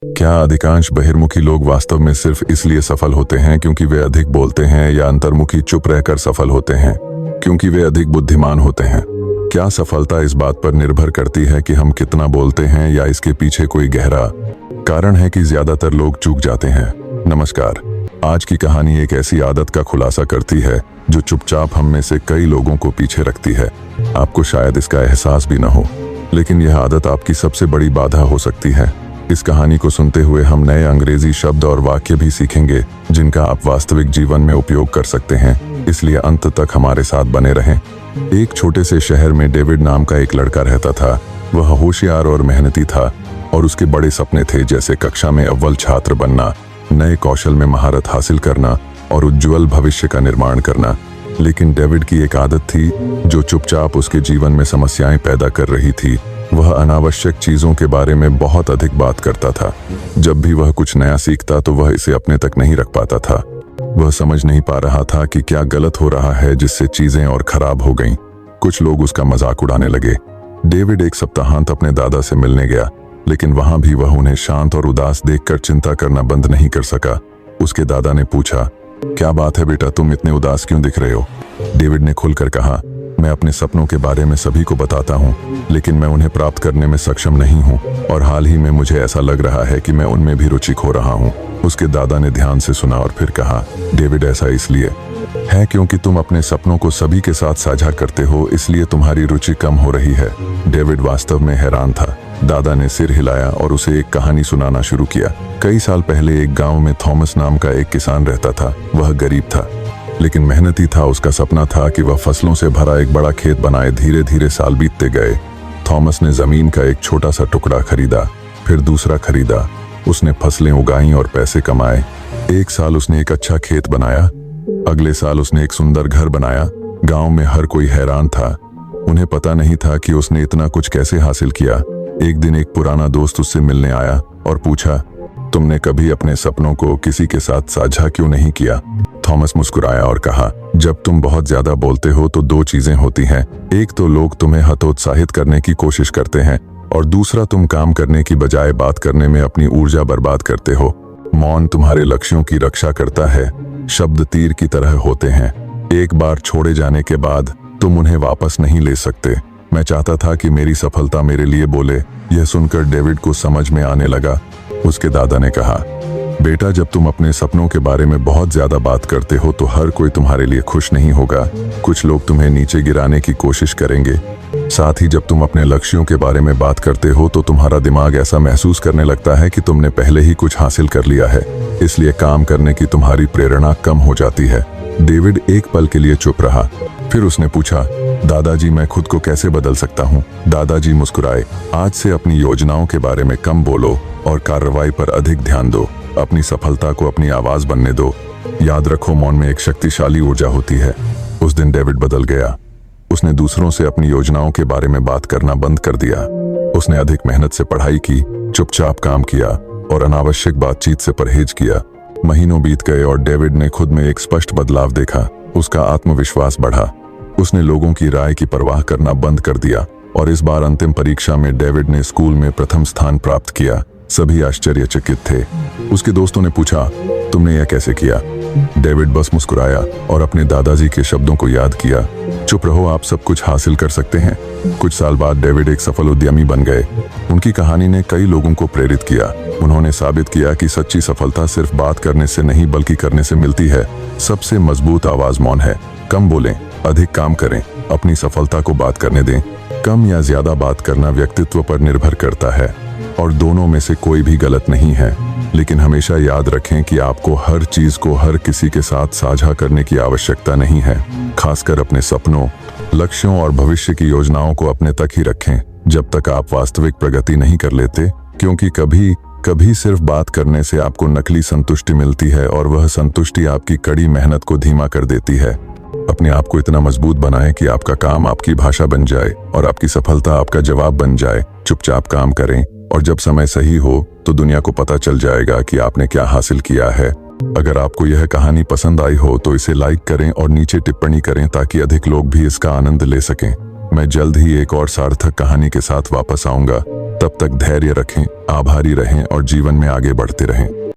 क्या अधिकांश बहिर्मुखी लोग वास्तव में सिर्फ इसलिए सफल होते हैं क्योंकि वे अधिक बोलते हैं, या अंतर्मुखी चुप रहकर सफल होते हैं क्योंकि वे अधिक बुद्धिमान होते हैं? क्या सफलता इस बात पर निर्भर करती है कि हम कितना बोलते हैं, या इसके पीछे कोई गहरा कारण है कि ज्यादातर लोग चूक जाते हैं? नमस्कार। आज की कहानी एक ऐसी आदत का खुलासा करती है जो चुपचाप हम में से कई लोगों को पीछे रखती है। आपको शायद इसका एहसास भी न हो, लेकिन यह आदत आपकी सबसे बड़ी बाधा हो सकती है। इस कहानी को सुनते हुए हम नए अंग्रेजी शब्द और वाक्य भी सीखेंगे जिनका आप वास्तविक जीवन में उपयोग कर सकते हैं, इसलिए अंत तक हमारे साथ बने रहें। एक छोटे से शहर में डेविड नाम का एक लड़का रहता था। वह होशियार और मेहनती था और उसके बड़े सपने थे, जैसे कक्षा में अव्वल छात्र बनना, नए कौशल में महारत हासिल करना और उज्जवल भविष्य का निर्माण करना। लेकिन डेविड की एक आदत थी जो चुपचाप उसके जीवन में समस्याएं पैदा कर रही थी। वह अनावश्यक चीजों के बारे में बहुत अधिक बात करता था। जब भी वह कुछ नया सीखता तो वह इसे अपने तक नहीं रख पाता था। वह समझ नहीं पा रहा था कि क्या गलत हो रहा है जिससे चीजें और खराब हो गईं। कुछ लोग उसका मजाक उड़ाने लगे। डेविड एक सप्ताहांत अपने दादा से मिलने गया, लेकिन वहां भी वह उन्हें शांत और उदास देखकर चिंता करना बंद नहीं कर सका। उसके दादा ने पूछा, क्या बात है बेटा, तुम इतने उदास क्यों दिख रहे हो? डेविड ने खुलकर कहा, मैं अपने सपनों के बारे में सभी को बताता हूँ, लेकिन मैं उन्हें प्राप्त करने में सक्षम नहीं हूँ, और हाल ही में मुझे ऐसा लग रहा है कि मैं उनमें भी रुचि खो रहा हूँ। उसके दादा ने ध्यान से सुना और फिर कहा, डेविड, ऐसा इसलिए है क्योंकि तुम अपने सपनों को सभी के साथ साझा करते हो, इसलिए तुम्हारी रुचि कम हो रही है। डेविड वास्तव में हैरान था। दादा ने सिर हिलाया और उसे एक कहानी सुनाना शुरू किया। कई साल पहले एक गांव में थॉमस नाम का एक किसान रहता था। वह गरीब था, लेकिन मेहनती था। उसका सपना था कि वह फसलों से भरा एक बड़ा खेत बनाए। धीरे धीरे साल बीतते गए। थॉमस ने जमीन का एक छोटा सा टुकड़ा खरीदा, फिर दूसरा खरीदा। उसने फसलें उगाई और पैसे कमाए। एक साल उसने एक अच्छा खेत बनाया, अगले साल उसने एक सुंदर घर बनाया। गांव में हर कोई हैरान था। उन्हें पता नहीं था कि उसने इतना कुछ कैसे हासिल किया। एक दिन एक पुराना दोस्त उससे मिलने आया और पूछा, तुमने कभी अपने सपनों को किसी के साथ साझा क्यों नहीं किया? थॉमस मुस्कुराया और कहा, जब तुम बहुत ज्यादा बोलते हो तो दो चीजें होती हैं। एक तो लोग तुम्हें हतोत्साहित करने की कोशिश करते हैं, और दूसरा तुम काम करने की बजाय बात करने में अपनी ऊर्जा बर्बाद करते हो। मौन तुम्हारे लक्ष्यों की रक्षा करता है। शब्द तीर की तरह होते हैं। एक बार छोड़े जाने के बाद तुम उन्हें वापस नहीं ले सकते। मैं चाहता था कि मेरी सफलता मेरे लिए बोले। यह सुनकर डेविड को समझ में आने लगा। उसके दादा ने कहा, बेटा, जब तुम अपने सपनों के बारे में बहुत ज्यादा बात करते हो तो हर कोई तुम्हारे लिए खुश नहीं होगा। कुछ लोग तुम्हें नीचे गिराने की कोशिश करेंगे। साथ ही जब तुम अपने लक्ष्यों के बारे में बात करते हो तो तुम्हारा दिमाग ऐसा महसूस करने लगता है कि तुमने पहले ही कुछ हासिल कर लिया है, इसलिए काम करने की तुम्हारी प्रेरणा कम हो जाती है। डेविड एक पल के लिए चुप रहा। फिर उसने पूछा, दादाजी, मैं खुद को कैसे बदल सकता हूँ? दादाजी मुस्कुराए। आज से अपनी योजनाओं के बारे में कम बोलो और कार्रवाई पर अधिक ध्यान दो। अपनी सफलता को अपनी आवाज बनने दो। याद रखो, मौन में एक शक्तिशाली ऊर्जा होती है। उस दिन डेविड बदल गया। उसने दूसरों से अपनी योजनाओं के बारे में बात करना बंद कर दिया। उसने अधिक मेहनत से पढ़ाई की, चुपचाप काम किया और अनावश्यक बातचीत से परहेज किया। महीनों बीत गए और डेविड ने खुद में एक स्पष्ट बदलाव देखा। उसका आत्मविश्वास बढ़ा। उसने लोगों की राय की परवाह करना बंद कर दिया, और इस बार अंतिम परीक्षा में डेविड ने स्कूल में प्रथम स्थान प्राप्त किया। सभी आश्चर्यचकित थे। उसके दोस्तों ने पूछा, तुमने यह कैसे किया? डेविड बस मुस्कुराया और अपने दादाजी के शब्दों को याद किया, चुप रहो, आप सब कुछ हासिल कर सकते हैं। कुछ साल बाद डेविड एक सफल उद्यमी बन गए। उनकी कहानी ने कई लोगों को प्रेरित किया। उन्होंने साबित किया कि सच्ची सफलता सिर्फ बात करने से नहीं बल्कि करने से मिलती है। सबसे मजबूत आवाज मौन है। कम बोलें, अधिक काम करें। अपनी सफलता को बात करने दें। कम या ज्यादा बात करना व्यक्तित्व पर निर्भर करता है, और दोनों में से कोई भी गलत नहीं है। लेकिन हमेशा याद रखें कि आपको हर चीज को हर किसी के साथ साझा करने की आवश्यकता नहीं है। खासकर अपने सपनों, लक्ष्यों और भविष्य की योजनाओं को अपने तक ही रखें, जब तक आप वास्तविक प्रगति नहीं कर लेते, क्योंकि कभी कभी सिर्फ बात करने से आपको नकली संतुष्टि मिलती है, और वह संतुष्टि आपकी कड़ी मेहनत को धीमा कर देती है। अपने आप को इतना मजबूत बनाएं कि आपका काम आपकी भाषा बन जाए और आपकी सफलता आपका जवाब बन जाए। चुपचाप काम करें, और जब समय सही हो तो दुनिया को पता चल जाएगा कि आपने क्या हासिल किया है। अगर आपको यह कहानी पसंद आई हो तो इसे लाइक करें और नीचे टिप्पणी करें ताकि अधिक लोग भी इसका आनंद ले सकें। मैं जल्द ही एक और सार्थक कहानी के साथ वापस आऊंगा। तब तक धैर्य रखें, आभारी रहें और जीवन में आगे बढ़ते रहें।